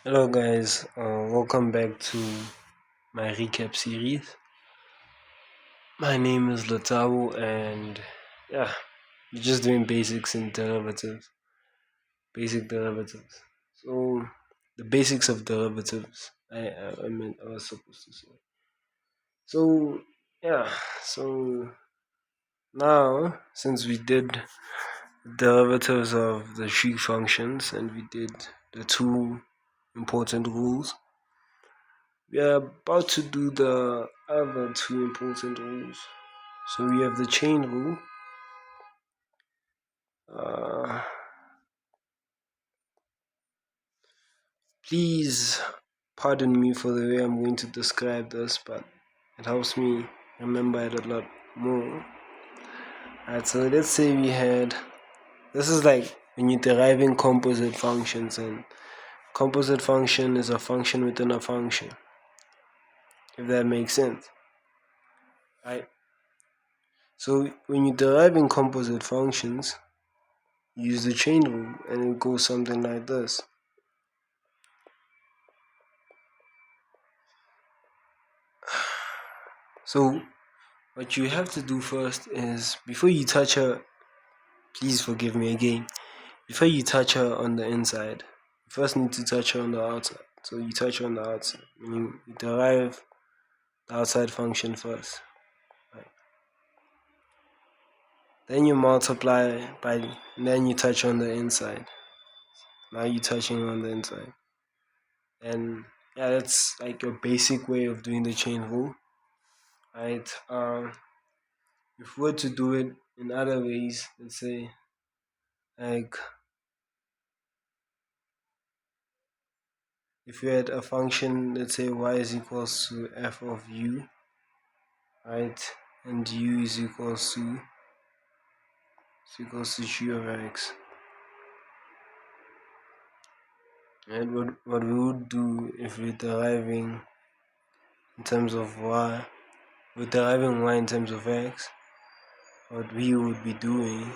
Hello, guys. Welcome back to my recap series. My name is Latau, and yeah, we're just doing basics in derivatives, basic derivatives. So, the basics of derivatives. I was supposed to say. So, yeah. So now, since we did derivatives of the sheet functions and we did the two important rules, we are about to do the other two important rules. So we have the chain rule. Uh, Please pardon me for the way I'm going to describe this, but it helps me remember it a lot more. Alright, so let's say we had this is like when you're deriving composite functions, and composite function is a function within a function, if that makes sense. Right? So when you're deriving composite functions, you use the chain rule and it goes something like this. So what you have to do first is before you touch her, please forgive me again. Before you touch her on the inside, you first need to touch her on the outside. So you touch her on the outside, meaning you derive the outside function first. Right. Then you multiply by, and then you touch on the inside. Now you're touching on the inside. And yeah, that's like a basic way of doing the chain rule. Right. If we were to do it in other ways, let's say like if we had a function, let's say y is equals to f of u, right, and u is equals to g of x, and what we would do if we're deriving in terms of y, we're deriving y in terms of x, what we would be doing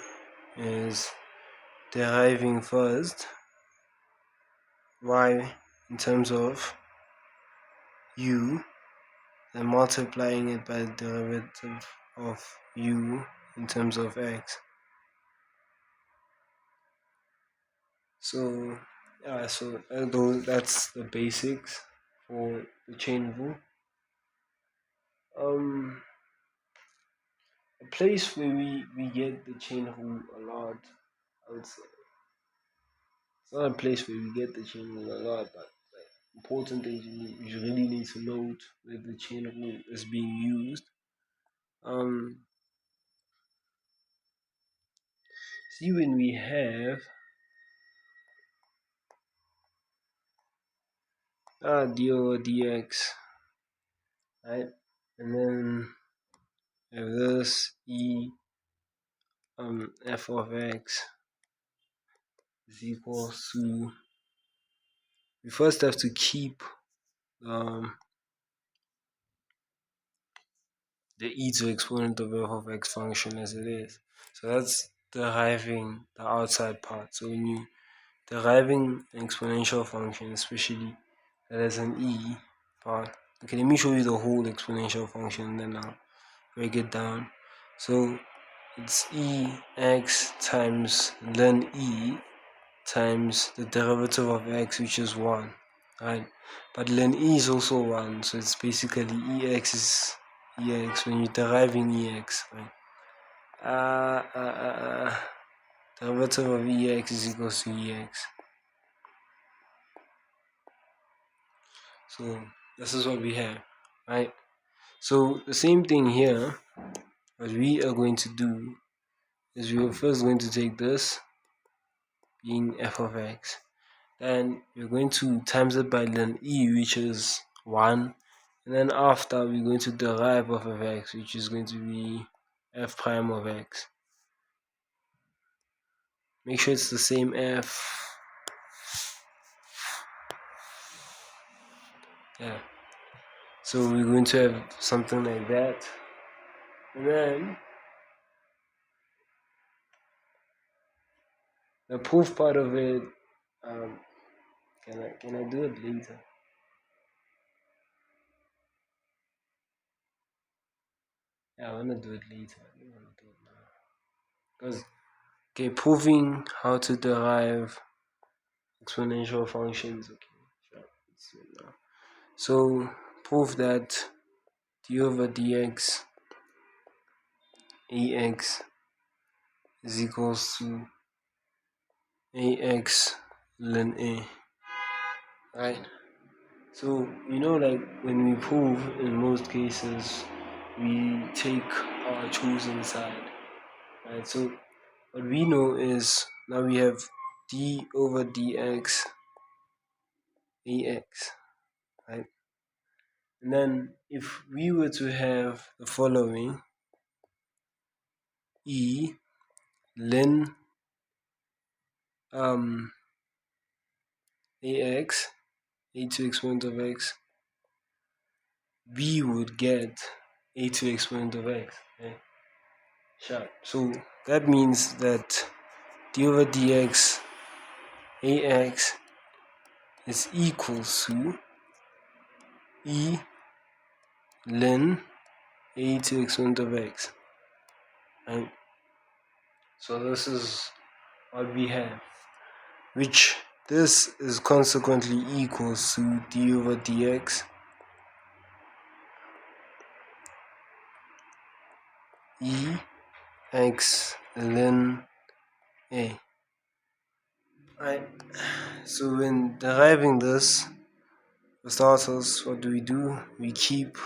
is deriving first y in terms of u, and multiplying it by the derivative of u in terms of x. So yeah, so that's the basics for the chain rule. Um, a place where we get the chain rule a lot, I would say. It's not a place where we get the chain rule a lot, but like important things you really need to note where the chain rule is being used. Um, See when we have d over dx, right, and then we have this f of x is equals to, we first have to keep um, the e to exponent of f of x function as it is. So that's deriving the outside part. So when you deriving an exponential function, especially that has an e part. Okay, let me show you the whole exponential function and then I'll break it down. So it's ex times ln e times the derivative of x, which is 1, right? But ln e is also 1, so it's basically ex is ex when you're deriving ex, right? Derivative of ex is equals to ex. So this is what we have, right? So the same thing here, what we are going to do is we are first going to take this being f of x, then we're going to times it by ln e, which is 1, and then after we're going to derive f of x, which is going to be f prime of x. Make sure it's the same f. Yeah. So we're going to have something like that. And then the proof part of it, Can I do it later? Yeah, I wanna do it later. I don't wanna do it now. Because okay, proving how to derive exponential functions. Okay, sure. Let's do it now. So prove that d over dx ax is equals to ax ln a, right? So like when we prove, in most cases, we take our chosen side, right? So what we know is now we have d over dx ax, right? And then if we were to have the following, e ln ax, a to exponent of x, we would get a to exponent of x. Okay? Sure. So that means that d over dx ax is equals to e ln a to exponent of x. Right? So this is what we have, which this is consequently equals to d over dx e x ln a. Right. So when deriving this, for starters, what do? We keep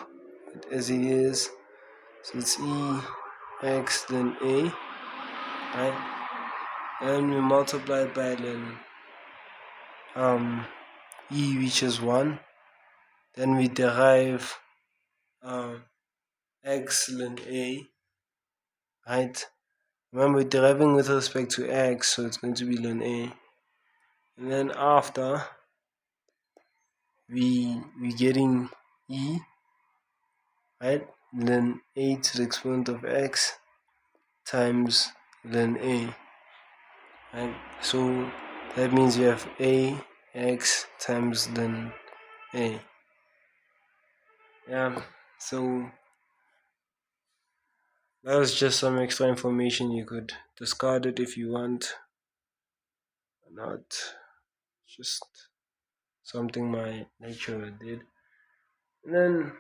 it as it is. So it's e x then a, right? And we multiply it by then e reaches 1. Then we derive um, x ln a, right? Remember, we're deriving with respect to x, so it's going to be ln a. And then after, we getting e, right? Ln a to the exponent of x times ln a, right? So that means you have a x times ln a. Yeah, so that was just some extra information. You could discard it if you want, not just something my lecturer did. And then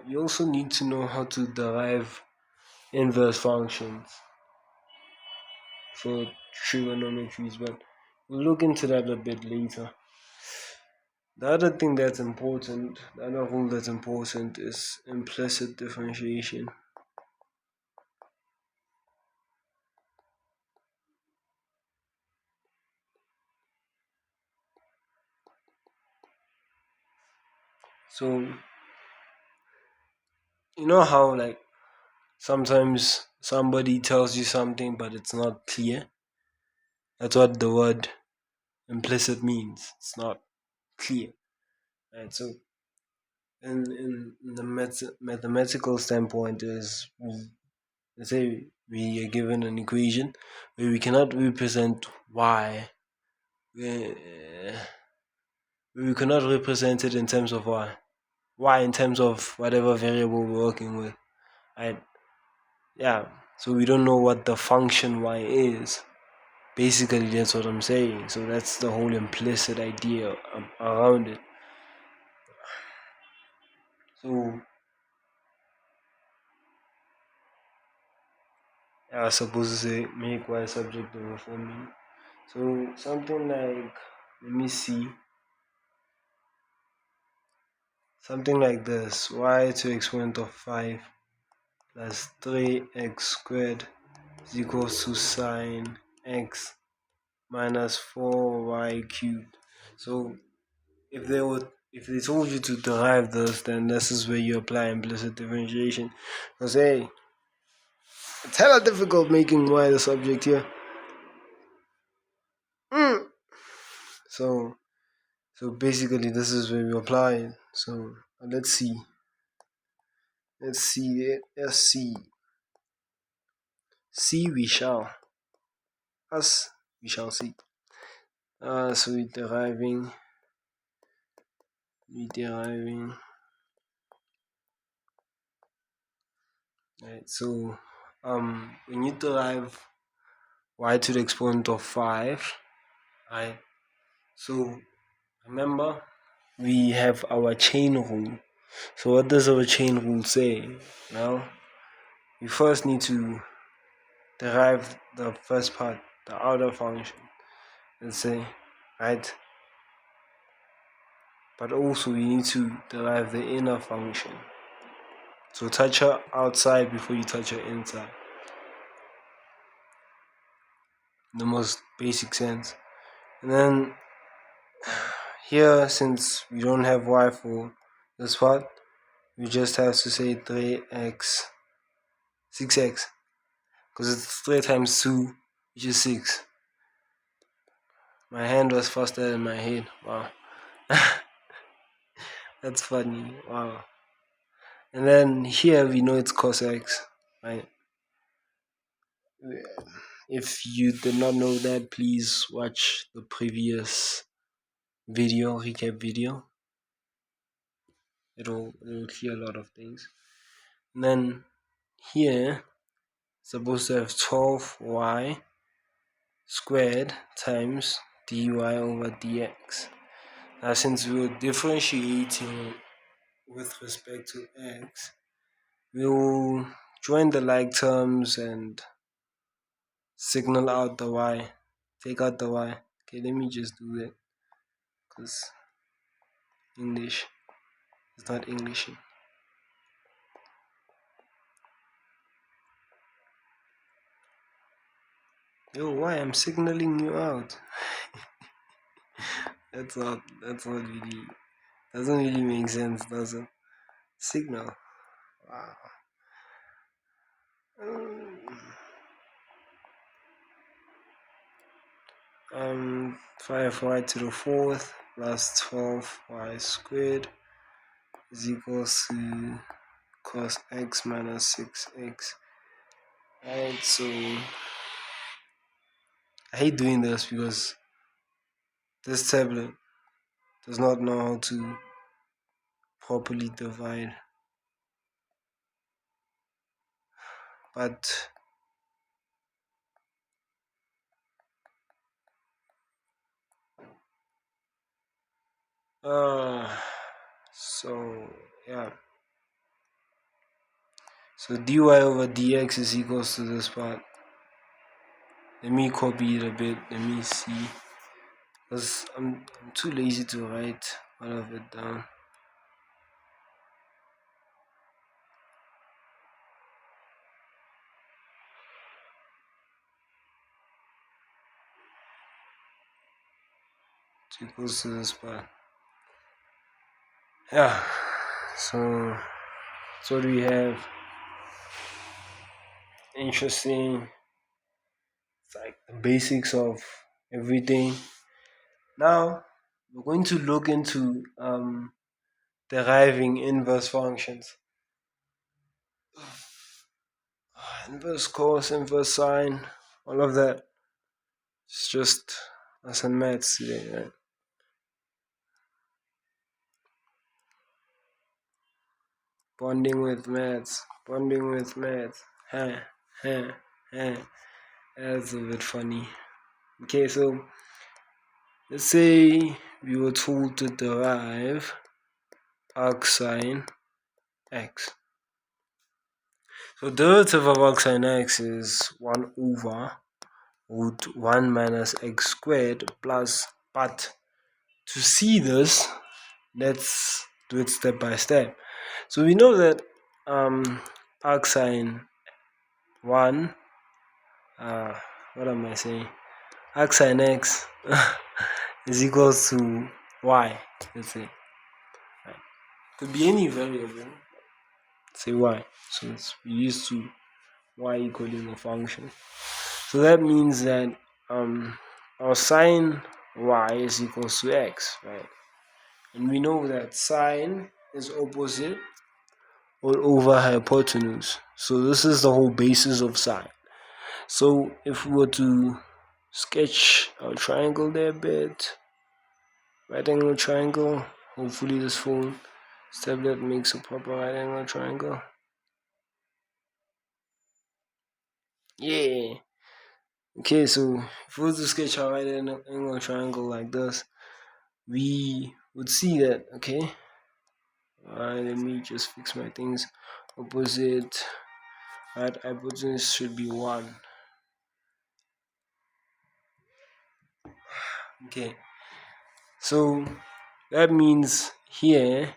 you also need to know how to derive inverse functions for trigonometries, but we'll look into that a bit later. The other thing that's important, the other rule that's important is implicit differentiation. So, you know how, like, sometimes somebody tells you something but it's not clear? That's what the word implicit means. It's not clear. Right? So, in the mathematical standpoint, is let's say we are given an equation where we cannot represent y. We cannot represent it in terms of y in terms of whatever variable we're working with, right? Yeah, so we don't know what the function y is. Basically, that's what I'm saying. So that's the whole implicit idea around it. So I was supposed to say make y subject over formula. So something like, let me see, something like this: y to exponent of 5 plus 3x squared is equals to sine x minus 4y cubed. So if they told you to derive this, then this is where you apply implicit differentiation. Because hey, it's hella difficult making y the subject here. So basically this is where we apply it. So let's see. Let's see it. Let's see. See we shall. Us we shall see. So we're deriving. Right. So when you derive y to the exponent of 5, right? So remember, we have our chain rule. So what does our chain rule say? Well, we first need to derive the first part, the outer function, let's say, right? But also we need to derive the inner function. So touch her outside before you touch her inside. The most basic sense. And then here, since we don't have y for this part, we just have to say 3x, 6x, because it's 3 times 2, which is 6. My hand was faster than my head. Wow. That's funny. Wow. And then here we know it's cos x, right? If you did not know that, please watch the previous recap video. It'll clear a lot of things. And then here, supposed to have 12y squared times dy over dx. Now, since we're differentiating with respect to x, we'll join the like terms and signal out the y. Take out the y. Okay, let me just do that, because English is not English. Yo, why I'm signaling you out? That's not really, doesn't really make sense, does it? Signal. Wow. 5y to the 4th plus 12y squared is equals to cos x minus 6x. Right, so I hate doing this because this tablet does not know how to properly divide. But so yeah. So dy over dx is equals to this part. Let me copy it a bit. Let me see. Because I'm too lazy to write all of it down. It's equals to this part. Yeah. So what do we have? Interesting. It's like the basics of everything. Now we're going to look into deriving inverse functions. Inverse cos, inverse sine, all of that. It's just us and maths today, right? Bonding with maths. Huh, huh, huh. That's a bit funny. Okay, so let's say we were told to derive arcsine x. So derivative of arcsine x is 1 over root 1 minus x squared plus, but to see this, let's do it step by step. So we know that arcsine 1, what am I saying? Arcsine x is equals to y, let's say. Right. Could be any variable, say y. So we used to y equaling a function. So that means that our sine y is equals to x, right? And we know that sine is opposite all over hypotenuse. So this is the whole basis of sine. So if we were to sketch our triangle there a bit. Right angle triangle. Hopefully this phone, this tablet makes a proper right angle triangle. Yeah. Okay, so if we were to sketch our right angle triangle like this, we would see that, okay? Alright, let me just fix my things. Opposite, right, hypotenuse should be 1. Okay, so that means here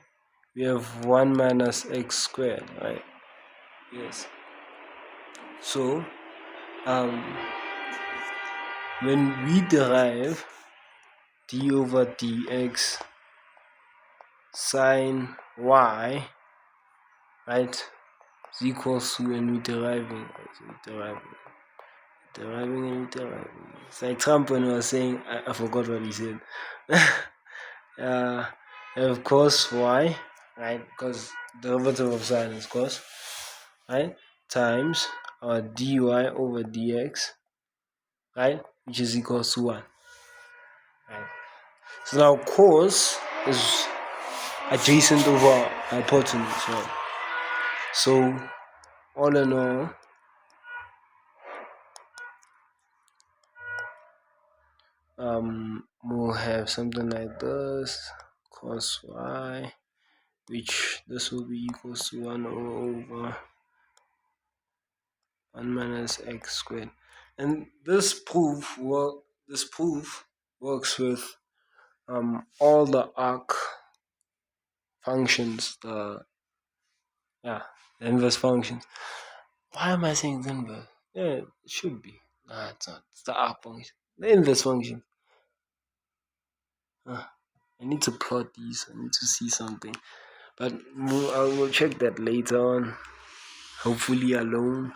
we have 1 minus x squared, right? Yes. So, um, when we derive d over dx sine y, right, is equals to, when we deriving, deriving. It's like Trump when he was saying, I forgot what he said. uh, of course, y, right? Because derivative of sine is cos, right? Times our dy over dx, right? Which is equals to 1. Right? So now cos is adjacent over hypotenuse, right? So all in all, we'll have something like this, cos y, which this will be equals to 1 over 1 minus x squared. And this proof works with all the arc functions, the inverse functions. Why am I saying the inverse? Yeah, it should be. Nah, it's not. It's the arc function. The inverse function. I need to plot these. I need to see something. But I will check that later on. Hopefully alone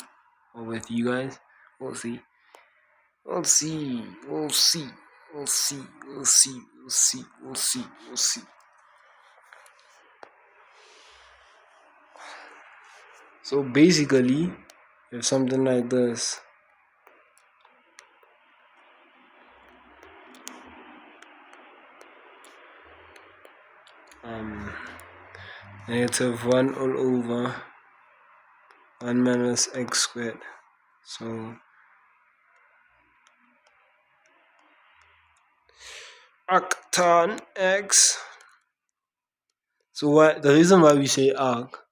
or with you guys. We'll see. We'll see. We'll see. We'll see. We'll see. We'll see. We'll see. We'll see. So basically, you have something like this. Negative 1 all over 1 minus x squared. So arctan x. So what the reason why we say arc,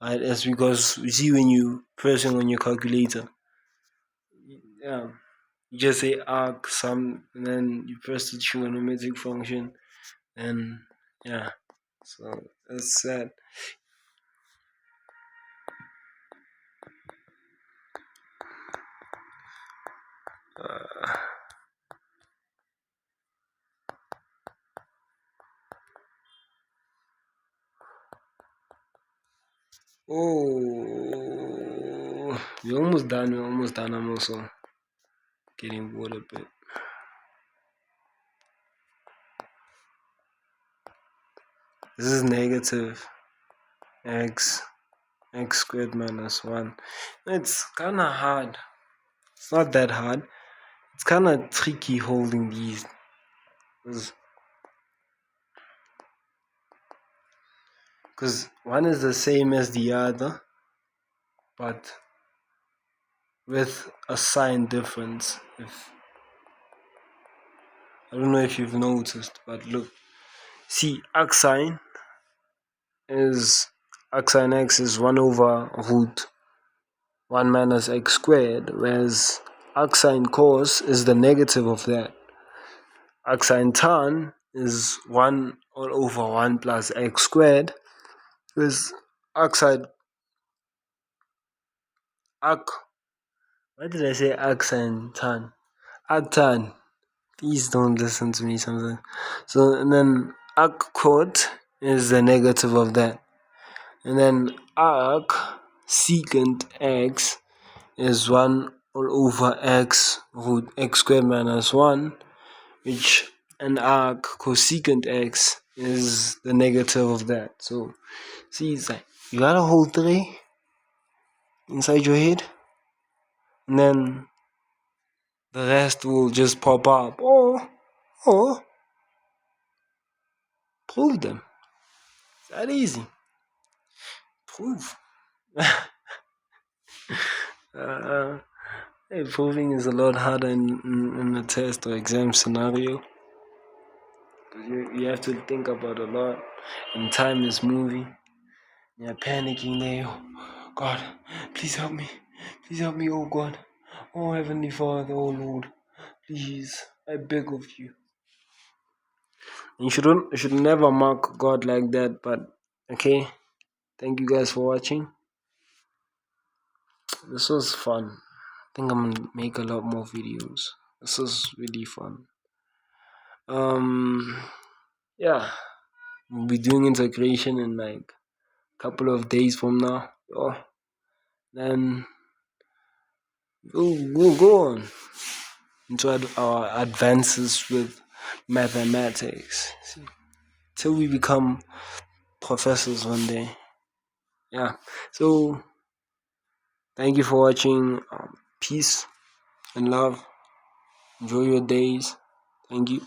right, is because you see when you pressing on your calculator, you just say arc sum, and then you press the trigonometric function, and so that's that. Oh, we're almost done. I'm also getting bored a bit. This is negative x squared minus 1. It's kind of hard. It's not that hard. It's kind of tricky holding these. Because one is the same as the other, but with a sign difference. I don't know if you've noticed, but look. See, arcsine x is 1 over root 1 minus x squared, whereas arcsine cos is the negative of that. Arcsine tan is 1 all over 1 plus x squared, whereas arcsine why did I say arcsine tan? Arctan. Please don't listen to me sometimes. So, and then arc cot is the negative of that. And then arc secant x is 1 all over x root x squared minus 1, which an arc cosecant x is the negative of that. So, see, it's like you gotta hold 3 inside your head, and then The rest will just pop up. Or prove them. It's that easy. Prove. uh, hey, proving is a lot harder in a test or exam scenario. You have to think about a lot, and time is moving. You're panicking there. Oh, God, please help me. Please help me, oh God. Oh Heavenly Father, oh Lord. Please, I beg of you. You should never mock God like that, but okay. Thank you guys for watching. This was fun. I think I'm gonna make a lot more videos. This was really fun. Yeah. We'll be doing integration in like a couple of days from now. Oh, then we'll go on into our advances with mathematics till we become professors one day. Yeah. So thank you for watching. Peace and love. Enjoy your days. Thank you.